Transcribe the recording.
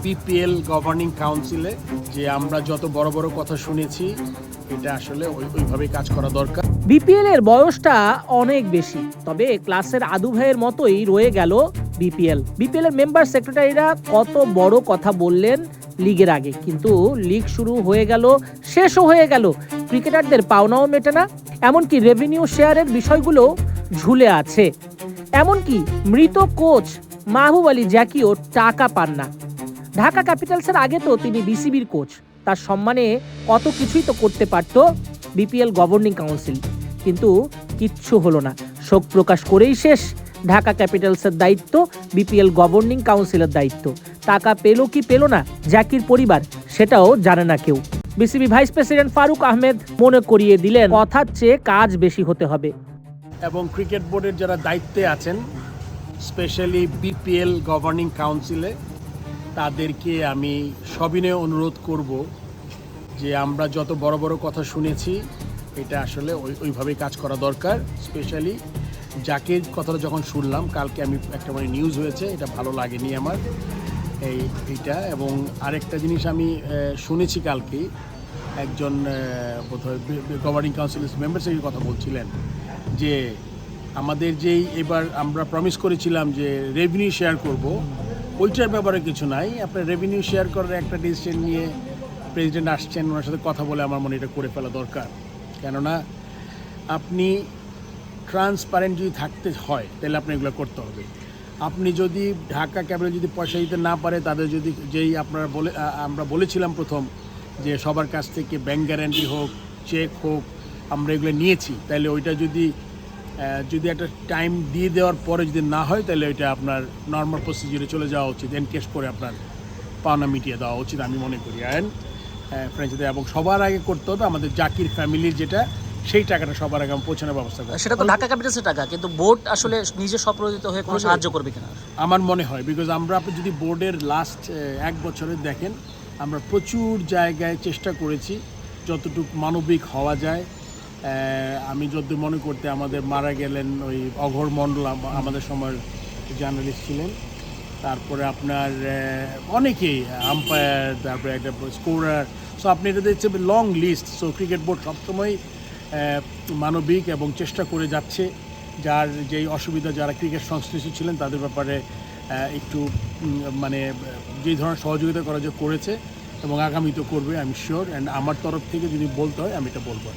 BPL governing কাউন্সিলে যে আমরা যত বড় বড় কথা শুনেছি এটা আসলে ওইভাবেই কাজ করা দরকার। বিপিএল এর বয়সটা অনেক বেশি, তবে ক্লাসের আদু ভাইয়ের মতোই রয়ে গেল বিপিএল এর মেম্বার সেক্রেটারিরা কত বড় কথা বললেন লিগের আগে, কিন্তু লিগ শুরু হয়ে গেল, শেষও হয়ে গেল, ক্রিকেটারদের পাওনাও মেটে না, এমনকি রেভিনিউ শেয়ারের বিষয়গুলো ঝুলে আছে। এমনকি মৃত কোচ মাহবুব আলী জ্যাকিও টাকা পান না। ঢাকা ক্যাপিটালসের আগে তো তিনি বিসিবির কোচ, তার সম্মানে কত কিছুই তো করতে পারত বিপিএল গভর্নিং কাউন্সিল, কিন্তু কিচ্ছু হলো না। শোক প্রকাশ করেই শেষ ঢাকা ক্যাপিটালসের দায়িত্ব, বিপিএল গভর্নিং কাউন্সিলের দায়িত্ব। টাকা পেলো কি পেলো না জ্যাকির পরিবার, সেটাও জানে না কেউ। BCB vice president Faruque Ahmed মনে করিয়ে দিলেন কথার চেয়ে কাজ বেশি হতে হবে। এবং ক্রিকেট বোর্ডের যারা দায়িত্বে আছেন, স্পেশালি বিপিএল গভর্নিং কাউন্সিলে, তাদেরকে আমি সবিনয়ে অনুরোধ করব যে আমরা যত বড় বড় কথা শুনেছি এটা আসলে ওইভাবেই কাজ করা দরকার। স্পেশালি জাকির কথাটা যখন শুনলাম কালকে, আমি একটা নিউজ হয়েছে, এটা ভালো লাগেনি আমার এইটা। এবং আরেকটা জিনিস আমি শুনেছি কালকে, একজন বোধহয় গভর্নিং কাউন্সিলের মেম্বার সেই কথা বলছিলেন যে আমাদের যেই এবার আমরা প্রমিস করেছিলাম যে রেভিনিউ শেয়ার করব, ওইটার ব্যাপারে কিছু নাই। আপনার রেভিনিউ শেয়ার করার একটা ডিসিশন নিয়ে প্রেসিডেন্ট আসছেন, ওনার সাথে কথা বলে আমার মনে এটা করে ফেলা দরকার। কেননা আপনি ট্রান্সপারেন্ট যদি থাকতে হয় তাহলে আপনি এগুলো করতে হবে। আপনি যদি ঢাকা ক্যাপিটাল যদি পয়সা দিতে না পারে, তাদের যদি যেই আমরা বলেছিলাম প্রথম যে সবার কাছ থেকে ব্যাংক গ্যারান্টি হোক, চেক হোক, আমরা এগুলো নিয়েছি, তাহলে ওইটা যদি একটা টাইম দিয়ে দেওয়ার পরে যদি না হয়, তাহলে ওইটা আপনার নর্মাল প্রসিজিউরে চলে যাওয়া উচিত, এনকেশ করে আপনার পাওনা মিটিয়ে দেওয়া উচিত আমি মনে করি। ফ্র্যাঞ্চাইজি এবং সবার আগে করতে হবে আমাদের জাকির ফ্যামিলির যেটা, সেই টাকাটা সবার আগে পৌঁছানোর ব্যবস্থা করতে। সেটা তো ঢাকা ক্যাপিটালসের টাকা, কিন্তু বোর্ড আসলে নিজে স্বপ্রণোদিত হয়ে কোনো সাহায্য করবে কিনা আমার মনে হয়, বিকজ আপনি যদি বোর্ডের লাস্ট 1 বছরে দেখেন, আমরা প্রচুর জায়গায় চেষ্টা করেছি যতটুকু মানবিক হওয়া যায়। আমি যদি মনে করতে আমাদের মারা গেলেন ওই অঘর মণ্ডল, আমাদের সময়ের জার্নালিস্ট ছিলেন, তারপরে আপনার অনেকেই আম্পায়ার, তারপরে একটা স্কোরার। সো আপনি এটা দেখছে long list. So cricket board সবসময় মানবিক এবং চেষ্টা করে যাচ্ছে, যার যেই অসুবিধা, যারা ক্রিকেট সংশ্লিষ্ট ছিলেন তাদের ব্যাপারে একটু যে ধরনের সহযোগিতা করা যে করেছে এবং আগামীতে করবে, আমি শিওর। অ্যান্ড আমার তরফ থেকে যদি বলতে হয় আমি এটা বলবো।